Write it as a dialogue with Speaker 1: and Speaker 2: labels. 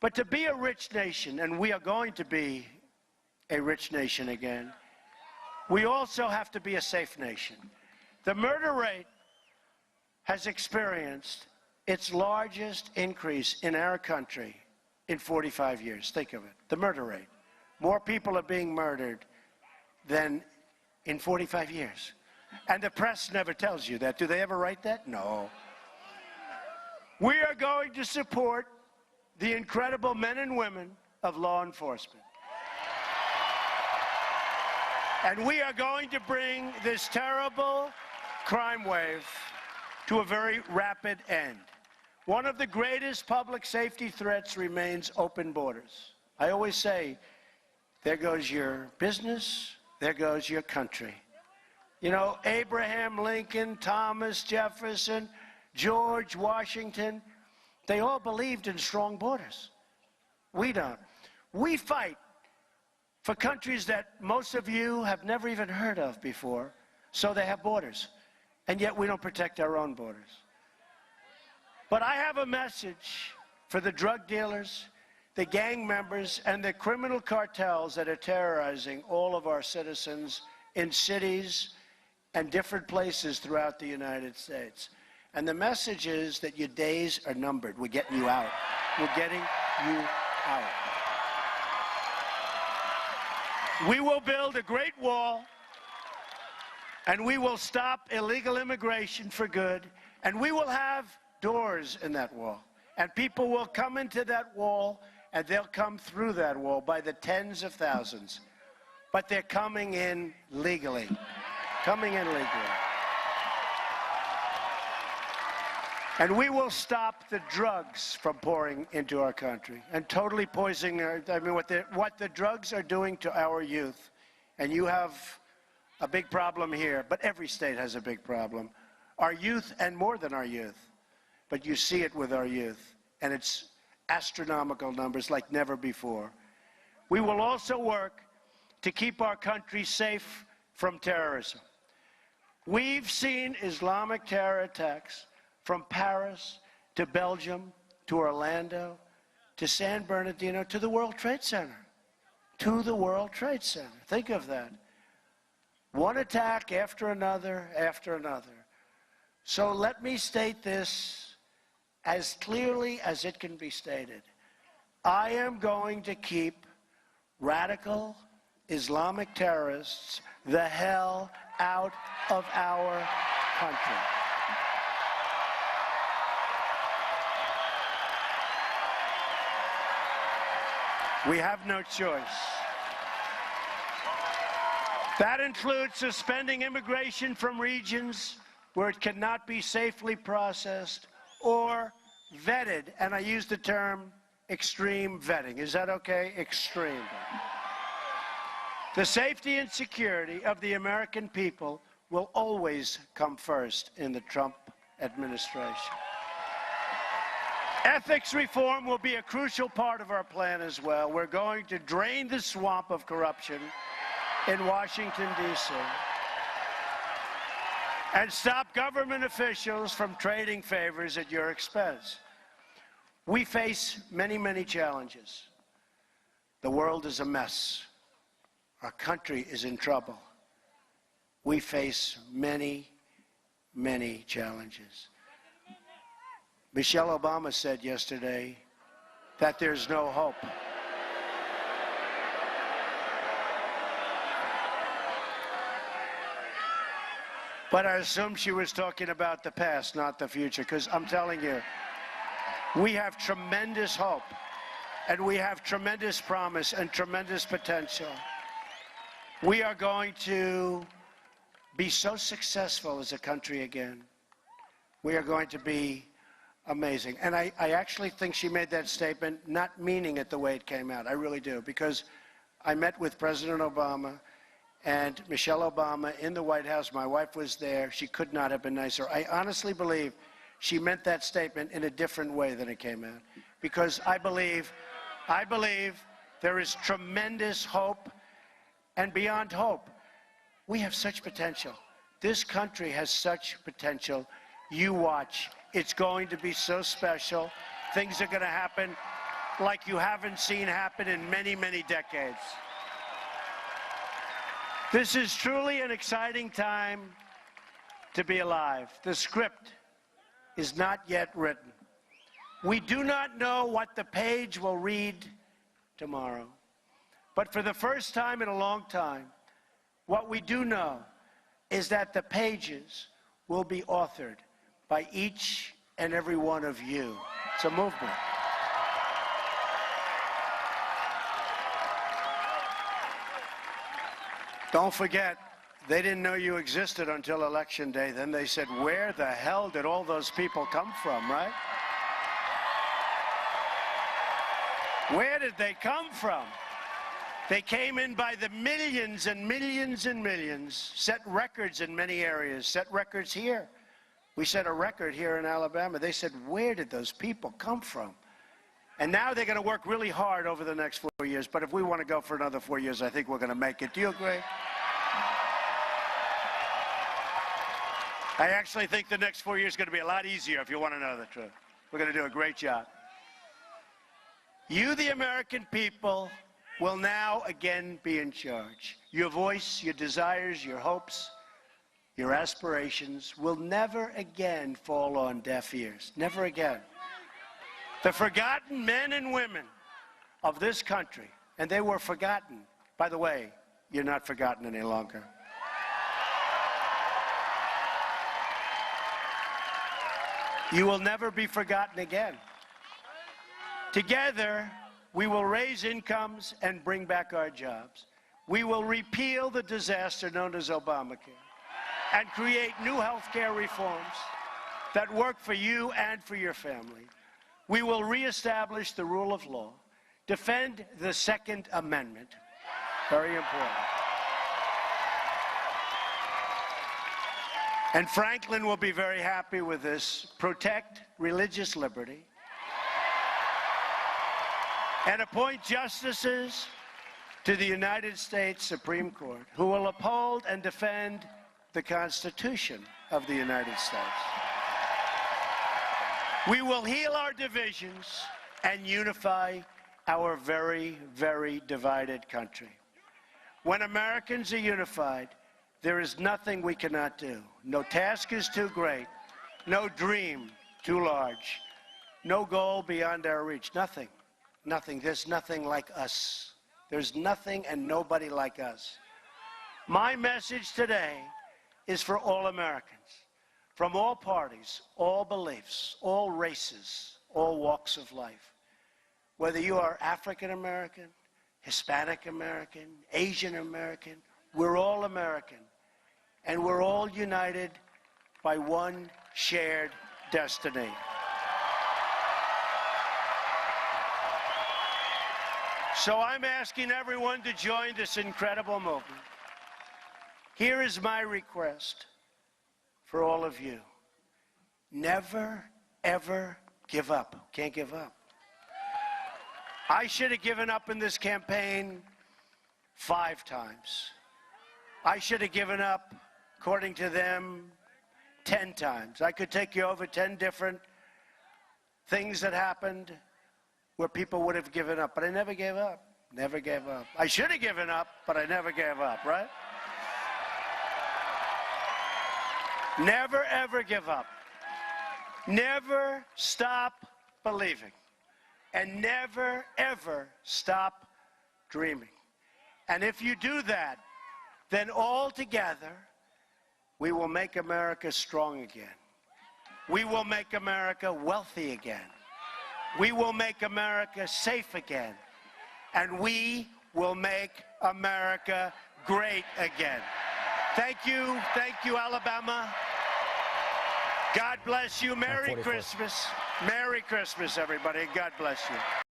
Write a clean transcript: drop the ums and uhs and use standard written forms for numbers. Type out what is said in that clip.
Speaker 1: But to be a rich nation, and we are going to be a rich nation again, we also have to be a safe nation. The murder rate has experienced its largest increase in our country in 45 years. Think of it, the murder rate. More people are being murdered than in 45 years. And the press never tells you that. Do they ever write that? No. We are going to support the incredible men and women of law enforcement. And we are going to bring this terrible crime wave to a very rapid end. One of the greatest public safety threats remains open borders. I always say, there goes your business, there goes your country. You know, Abraham Lincoln, Thomas Jefferson, George Washington, they all believed in strong borders. We don't. We fight for countries that most of you have never even heard of before, so they have borders. And yet we don't protect our own borders. But I have a message for the drug dealers, the gang members, and the criminal cartels that are terrorizing all of our citizens in cities and different places throughout the United States. And the message is that your days are numbered. We're getting you out. We're getting you out. We will build a great wall, and we will stop illegal immigration for good, and we will have doors in that wall. And people will come into that wall, and they'll come through that wall by the tens of thousands. But they're coming in legally. Coming in legally. And we will stop the drugs from pouring into our country and totally poisoning what the drugs are doing to our youth. And you have a big problem here, but every state has a big problem. Our youth, and more than our youth. But you see it with our youth, and it's astronomical numbers like never before. We will also work to keep our country safe from terrorism. We've seen Islamic terror attacks from Paris to Belgium to Orlando to San Bernardino to the World Trade Center. To the World Trade Center. Think of that. One attack after another after another. So let me state this as clearly as it can be stated. I am going to keep radical Islamic terrorists the hell out of our country. We have no choice. That includes suspending immigration from regions where it cannot be safely processed or vetted. And I use the term extreme vetting. Is that okay? Extreme. The safety and security of the American people will always come first in the Trump administration. Ethics reform will be a crucial part of our plan as well. We're going to drain the swamp of corruption in Washington, D.C. and stop government officials from trading favors at your expense. We face many, many challenges. The world is a mess. Our country is in trouble. We face many, many challenges. Michelle Obama said yesterday that there's no hope. But I assume she was talking about the past, not the future, because I'm telling you, we have tremendous hope, and we have tremendous promise and tremendous potential. We are going to be so successful as a country again. We are going to be amazing. And I actually think she made that statement not meaning it the way it came out. I really do, because I met with President Obama and Michelle Obama in the White House. My wife was there. She could not have been nicer. I honestly believe she meant that statement in a different way than it came out, because I believe there is tremendous hope, and beyond hope, we have such potential. This country has such potential. You watch. It's going to be so special. Things are going to happen like you haven't seen happen in many, many decades. This is truly an exciting time to be alive. The script is not yet written. We do not know what the page will read tomorrow. But for the first time in a long time, what we do know is that the pages will be authored by each and every one of you. It's a movement. Don't forget, they didn't know you existed until Election Day. Then they said, where the hell did all those people come from, right? Where did they come from? They came in by the millions and millions and millions, set records in many areas, set records here. We set a record here in Alabama. They said, where did those people come from? And now they're going to work really hard over the next 4 years. But if we want to go for another 4 years, I think we're going to make it. Do you agree? I actually think the next 4 years is going to be a lot easier, if you want to know the truth. We're going to do a great job. You, the American people, will now again be in charge. Your voice, your desires, your hopes, your aspirations will never again fall on deaf ears. Never again. The forgotten men and women of this country, and they were forgotten. By the way, you're not forgotten any longer. You will never be forgotten again. Together, we will raise incomes and bring back our jobs. We will repeal the disaster known as Obamacare and create new health care reforms that work for you and for your family. We will reestablish the rule of law, defend the Second Amendment, very important. And Franklin will be very happy with this. Protect religious liberty and appoint justices to the United States Supreme Court who will uphold and defend the Constitution of the United States. We will heal our divisions and unify our very, very divided country. When Americans are unified, there is nothing we cannot do. No task is too great, no dream too large, no goal beyond our reach. Nothing. Nothing. There's nothing like us. There's nothing and nobody like us. My message today is for all Americans, from all parties, all beliefs, all races, all walks of life. Whether you are African American, Hispanic American, Asian American, we're all American. And we're all united by one shared destiny. So I'm asking everyone to join this incredible movement. Here is my request for all of you. Never, ever give up. Can't give up. I should have given up in this campaign 5 times. I should have given up, according to them, 10 times. I could take you over 10 different things that happened where people would have given up, but I never gave up. Never gave up. I should have given up, but I never gave up, right? Never, ever give up. Never stop believing. And never, ever stop dreaming. And if you do that, then all together, we will make America strong again. We will make America wealthy again. We will make America safe again. And we will make America great again. Thank you, Alabama. God bless you. Merry Christmas. Merry Christmas, everybody. God bless you.